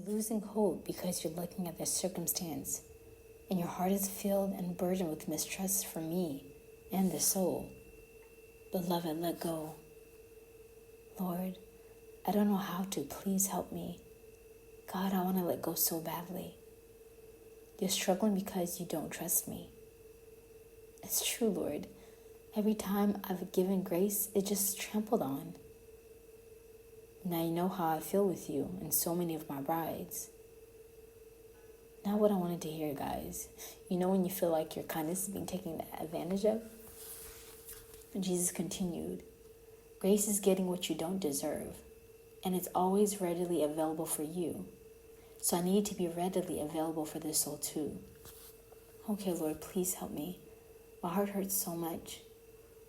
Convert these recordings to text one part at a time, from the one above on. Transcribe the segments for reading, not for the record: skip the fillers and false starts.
losing hope because you're looking at the circumstance, and your heart is filled and burdened with mistrust for me and the soul. Beloved, let go. Lord, I don't know how to. Please help me. God, I want to let go so badly. You're struggling because you don't trust me. It's true, Lord. Every time I've given grace, it's just trampled on. Now you know how I feel with you and so many of my brides. Not what I wanted to hear, guys. You know when you feel like your kindness is being taken advantage of? And Jesus continued, grace is getting what you don't deserve, and it's always readily available for you. So I need to be readily available for this soul too. Okay, Lord, please help me. My heart hurts so much.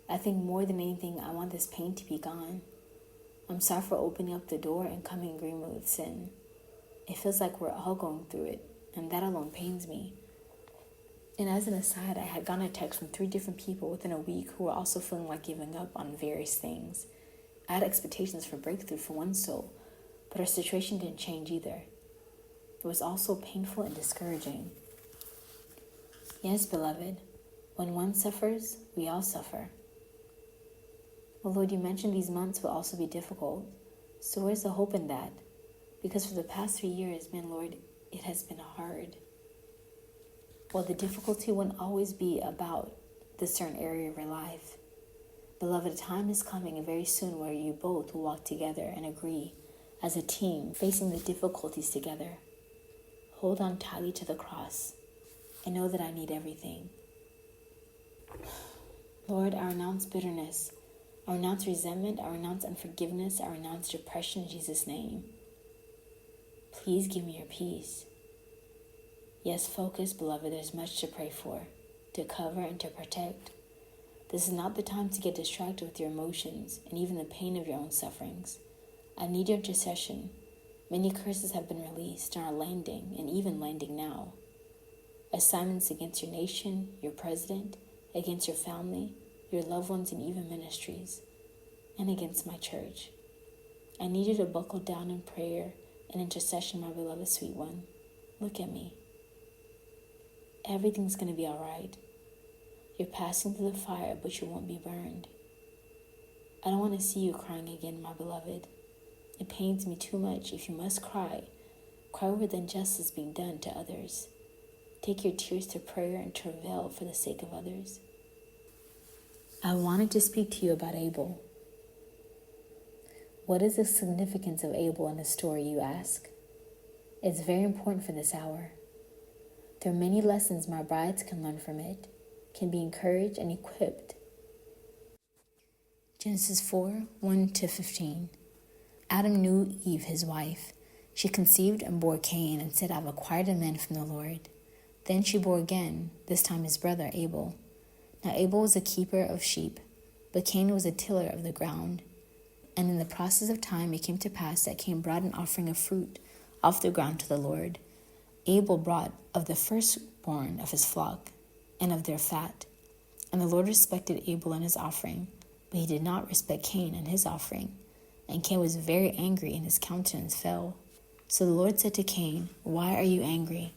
I think more than anything, I want this pain to be gone. I'm sorry for opening up the door and coming in agreement with sin. It feels like we're all going through it, and that alone pains me. And as an aside, I had gotten a text from 3 different people within a week who were also feeling like giving up on various things. I had expectations for breakthrough for one soul, but our situation didn't change either. It was also painful and discouraging. Yes, beloved, when one suffers, we all suffer. Well, Lord, you mentioned these months will also be difficult. So where's the hope in that? Because for the past 3 years, man, Lord, it has been hard. Well, the difficulty won't always be about the certain area of your life. Beloved, a time is coming very soon where you both will walk together and agree as a team, facing the difficulties together. Hold on tightly to the cross and know that I need everything. Lord, I renounce bitterness. I renounce resentment. I renounce unforgiveness. I renounce depression in Jesus' name. Please give me your peace. Yes, focus, beloved. There's much to pray for, to cover, and to protect. This is not the time to get distracted with your emotions and even the pain of your own sufferings. I need your intercession. Many curses have been released and are landing, and even landing now. Assignments against your nation, your president, against your family, your loved ones, and even ministries, and against my church. I need you to buckle down in prayer and intercession, my beloved sweet one. Look at me. Everything's going to be all right. You're passing through the fire, but you won't be burned. I don't want to see you crying again, my beloved. It pains me too much. If you must cry, cry over the injustice being done to others. Take your tears to prayer and travail for the sake of others. I wanted to speak to you about Abel. What is the significance of Abel in the story, you ask? It's very important for this hour. There are many lessons my brides can learn from it, can be encouraged and equipped. Genesis 4:1-15. Adam knew Eve, his wife. She conceived and bore Cain and said, I've acquired a man from the Lord. Then she bore again, this time his brother Abel. Now Abel was a keeper of sheep, but Cain was a tiller of the ground. And in the process of time it came to pass that Cain brought an offering of fruit off the ground to the Lord. Abel brought of the firstborn of his flock and of their fat. And the Lord respected Abel and his offering, but he did not respect Cain and his offering. And Cain was very angry, and his countenance fell. So the Lord said to Cain, Why are you angry?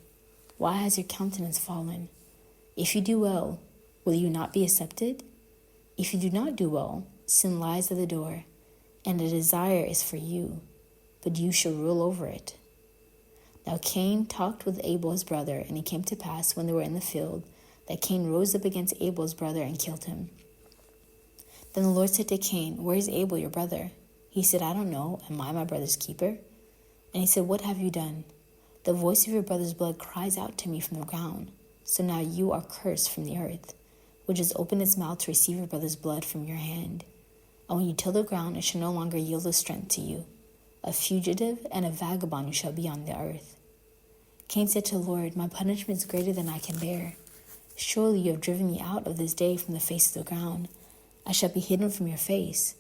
Why has your countenance fallen? If you do well, will you not be accepted? If you do not do well, sin lies at the door, and the desire is for you, but you shall rule over it. Now Cain talked with Abel his brother, and it came to pass when they were in the field that Cain rose up against Abel his brother and killed him. Then the Lord said to Cain, Where is Abel your brother? He said, I don't know. Am I my brother's keeper? And he said, What have you done? The voice of your brother's blood cries out to me from the ground. So now you are cursed from the earth, which has opened its mouth to receive your brother's blood from your hand. And when you till the ground, it shall no longer yield its strength to you. A fugitive and a vagabond you shall be on the earth. Cain said to the Lord, My punishment is greater than I can bear. Surely you have driven me out of this day from the face of the ground. I shall be hidden from your face.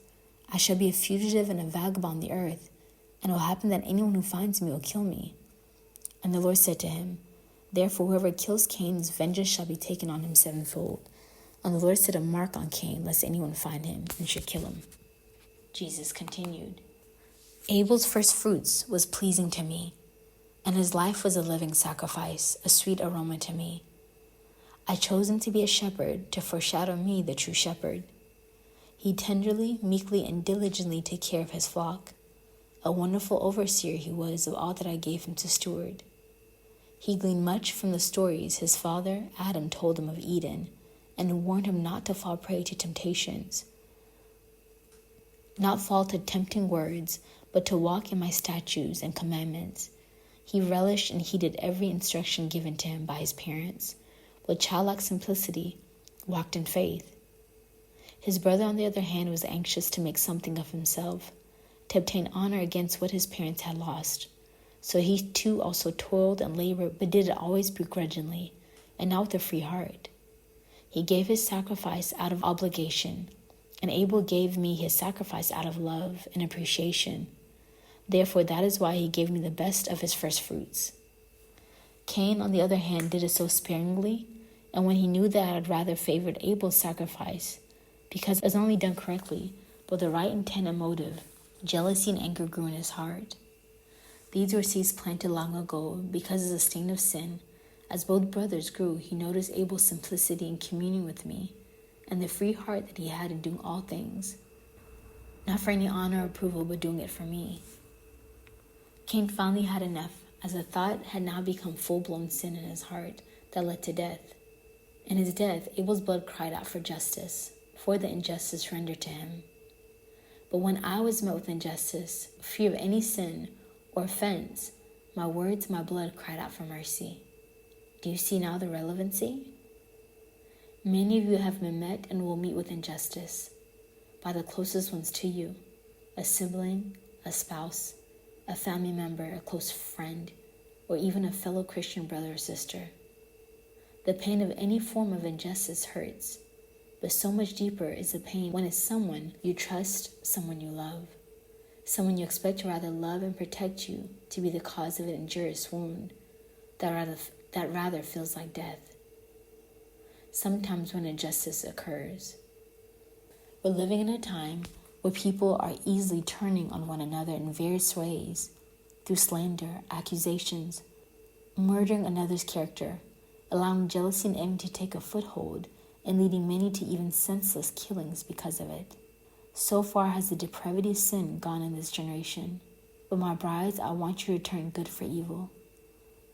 I shall be a fugitive and a vagabond on the earth, and it will happen that anyone who finds me will kill me. And the Lord said to him, Therefore whoever kills Cain, his vengeance shall be taken on him sevenfold. And the Lord set a mark on Cain, lest anyone find him and should kill him. Jesus continued, Abel's first fruits was pleasing to me, and his life was a living sacrifice, a sweet aroma to me. I chose him to be a shepherd, to foreshadow me, the true shepherd. He tenderly, meekly, and diligently took care of his flock. A wonderful overseer he was of all that I gave him to steward. He gleaned much from the stories his father, Adam, told him of Eden, and warned him not to fall prey to temptations, not fall to tempting words, but to walk in my statutes and commandments. He relished and heeded every instruction given to him by his parents. With childlike simplicity, walked in faith. His brother, on the other hand, was anxious to make something of himself, to obtain honor against what his parents had lost. So he too also toiled and labored, but did it always begrudgingly, and not with a free heart. He gave his sacrifice out of obligation, and Abel gave me his sacrifice out of love and appreciation. Therefore, that is why he gave me the best of his first fruits. Cain, on the other hand, did it so sparingly, and when he knew that I had rather favored Abel's sacrifice, because it was only done correctly, but the right intent and motive, jealousy and anger grew in his heart. These were seeds planted long ago, because as a stain of sin, as both brothers grew, he noticed Abel's simplicity in communing with me, and the free heart that he had in doing all things, not for any honor or approval, but doing it for me. Cain finally had enough, as the thought had now become full-blown sin in his heart that led to death. In his death, Abel's blood cried out for justice, for the injustice rendered to him. But when I was met with injustice, free of any sin or offense, my words, my blood cried out for mercy. Do you see now the relevancy? Many of you have been met and will meet with injustice by the closest ones to you, a sibling, a spouse, a family member, a close friend, or even a fellow Christian brother or sister. The pain of any form of injustice hurts, but so much deeper is the pain when it's someone you trust, someone you love, someone you expect to rather love and protect you to be the cause of an injurious wound that rather feels like death. Sometimes when injustice occurs, we're living in a time where people are easily turning on one another in various ways, through slander, accusations, murdering another's character, allowing jealousy and envy to take a foothold, and leading many to even senseless killings because of it. So far has the depravity of sin gone in this generation. But my brides, I want you to return good for evil,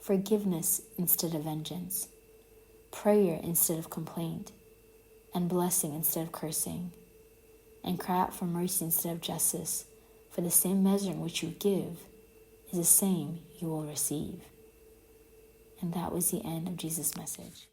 forgiveness instead of vengeance, prayer instead of complaint, and blessing instead of cursing, and cry out for mercy instead of justice, for the same measure in which you give is the same you will receive. And that was the end of Jesus' message.